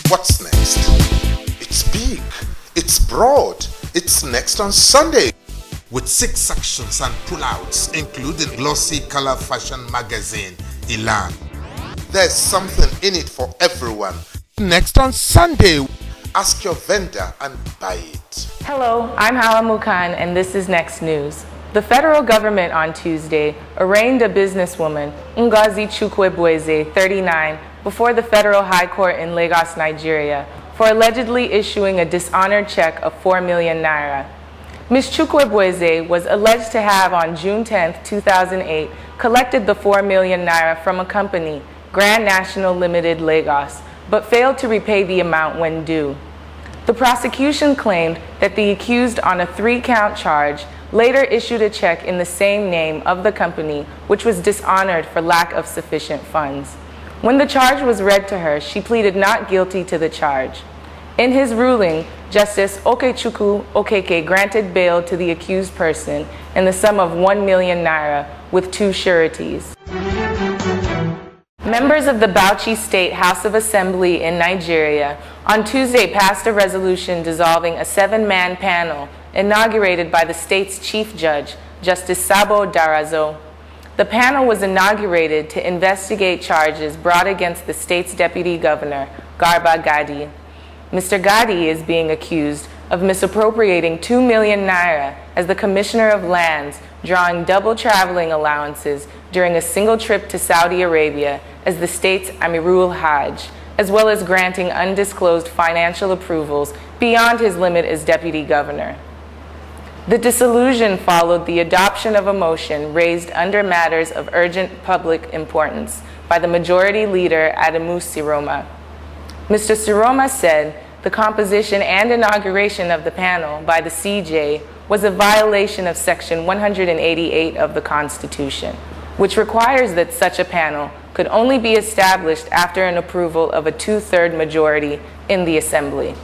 What's next? It's big, it's broad, it's next on Sunday. With 6 sections and pullouts, including glossy color fashion magazine, Elan. There's something in it for everyone. Next on Sunday. Ask your vendor and buy it. Hello, I'm Hawa Mukan and this is Next News. The federal government on Tuesday arraigned a businesswoman, Ngozi Chukwuebueze, 39, before the Federal High Court in Lagos, Nigeria, for allegedly issuing a dishonored check of 4 million naira. Ms. Chukwuebueze was alleged to have on June 10, 2008, collected the 4 million naira from a company, Grand National Limited Lagos, but failed to repay the amount when due. The prosecution claimed that the accused on a 3-count charge later issued a check in the same name of the company, which was dishonored for lack of sufficient funds. When the charge was read to her, she pleaded not guilty to the charge. In his ruling, Justice Okechukwu Okeke granted bail to the accused person in the sum of 1 million naira with 2 sureties. Members of the Bauchi State House of Assembly in Nigeria on Tuesday passed a resolution dissolving a 7-man panel inaugurated by the state's chief judge, Justice Sabo Darazo. The panel was inaugurated to investigate charges brought against the state's deputy governor, Garba Gadi. Mr. Gadi is being accused of misappropriating 2 million naira as the Commissioner of Lands, drawing double traveling allowances during a single trip to Saudi Arabia as the state's Amirul Hajj, as well as granting undisclosed financial approvals beyond his limit as deputy governor. The dissolution followed the adoption of a motion raised under matters of urgent public importance by the majority leader Adamu Siroma. Mr. Siroma said the composition and inauguration of the panel by the CJ was a violation of Section 188 of the Constitution, which requires that such a panel could only be established after an approval of a 2/3 majority in the Assembly.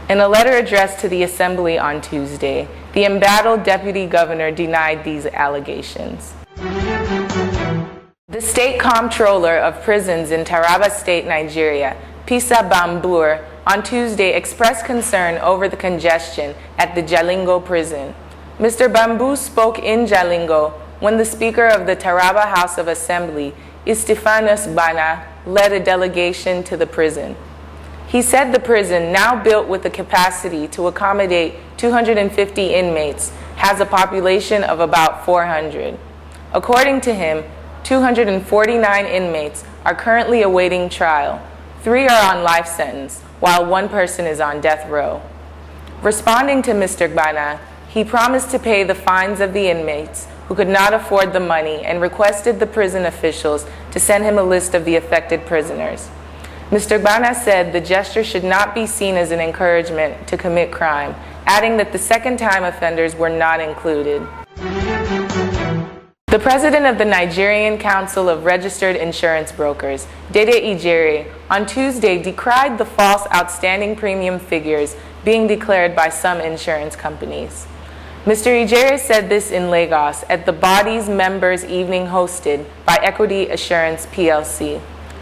In a letter addressed to the Assembly on Tuesday, the embattled deputy governor denied these allegations. The state comptroller of prisons in Taraba State, Nigeria, Pisa Bambur, on Tuesday expressed concern over the congestion at the Jalingo prison. Mr. Bambu spoke in Jalingo when the Speaker of the Taraba House of Assembly, Istifanus Bana, led a delegation to the prison. He said the prison, now built with the capacity to accommodate 250 inmates, has a population of about 400. According to him, 249 inmates are currently awaiting trial. 3 are on life sentence, while 1 person is on death row. Responding to Mr. Bana, he promised to pay the fines of the inmates who could not afford the money and requested the prison officials to send him a list of the affected prisoners. Mr. Bana said the gesture should not be seen as an encouragement to commit crime, adding that the second-time offenders were not included. The president of the Nigerian Council of Registered Insurance Brokers, Dede Ijere, on Tuesday decried the false outstanding premium figures being declared by some insurance companies. Mr. Ijere said this in Lagos at the body's members' evening hosted by Equity Assurance PLC.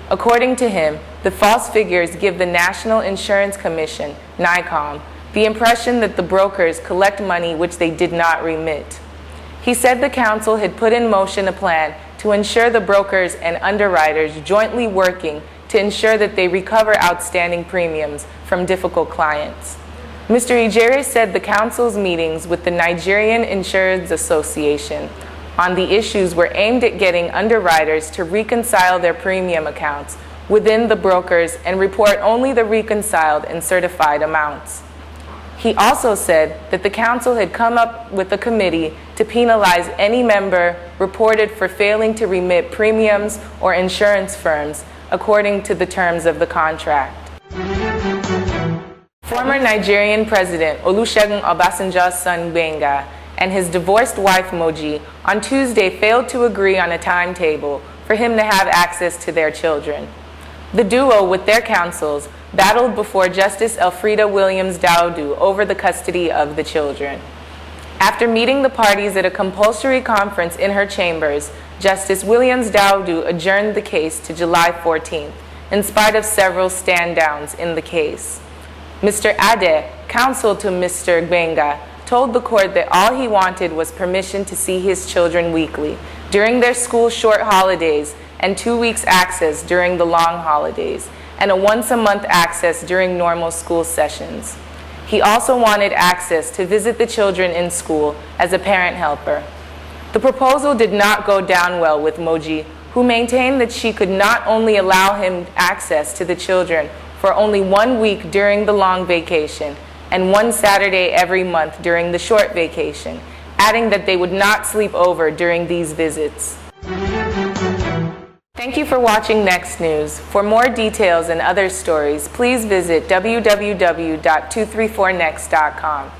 According to him, the false figures give the National Insurance Commission, NICOM, the impression that the brokers collect money which they did not remit. He said the council had put in motion a plan to ensure the brokers and underwriters jointly working to ensure that they recover outstanding premiums from difficult clients. Mr. Ijere said the council's meetings with the Nigerian Insurance Association on the issues were aimed at getting underwriters to reconcile their premium accounts within the brokers and report only the reconciled and certified amounts. He also said that the council had come up with a committee to penalize any member reported for failing to remit premiums or insurance firms according to the terms of the contract. Former Nigerian President Olusegun Obasanjo's son Gbenga and his divorced wife Moji on Tuesday failed to agree on a timetable for him to have access to their children. The duo, with their counsels, battled before Justice Elfrida Williams Daudu over the custody of the children. After meeting the parties at a compulsory conference in her chambers, Justice Williams Daudu adjourned the case to July 14th, in spite of several stand-downs in the case. Mr. Ade, counsel to Mr. Gbenga, told the court that all he wanted was permission to see his children weekly during their school short holidays and 2 weeks access during the long holidays, and a once-a-month access during normal school sessions. He also wanted access to visit the children in school as a parent helper. The proposal did not go down well with Moji, who maintained that she could not only allow him access to the children for only 1 week during the long vacation and 1 Saturday every month during the short vacation, adding that they would not sleep over during these visits. Thank you for watching Next News. For more details and other stories, please visit www.234next.com.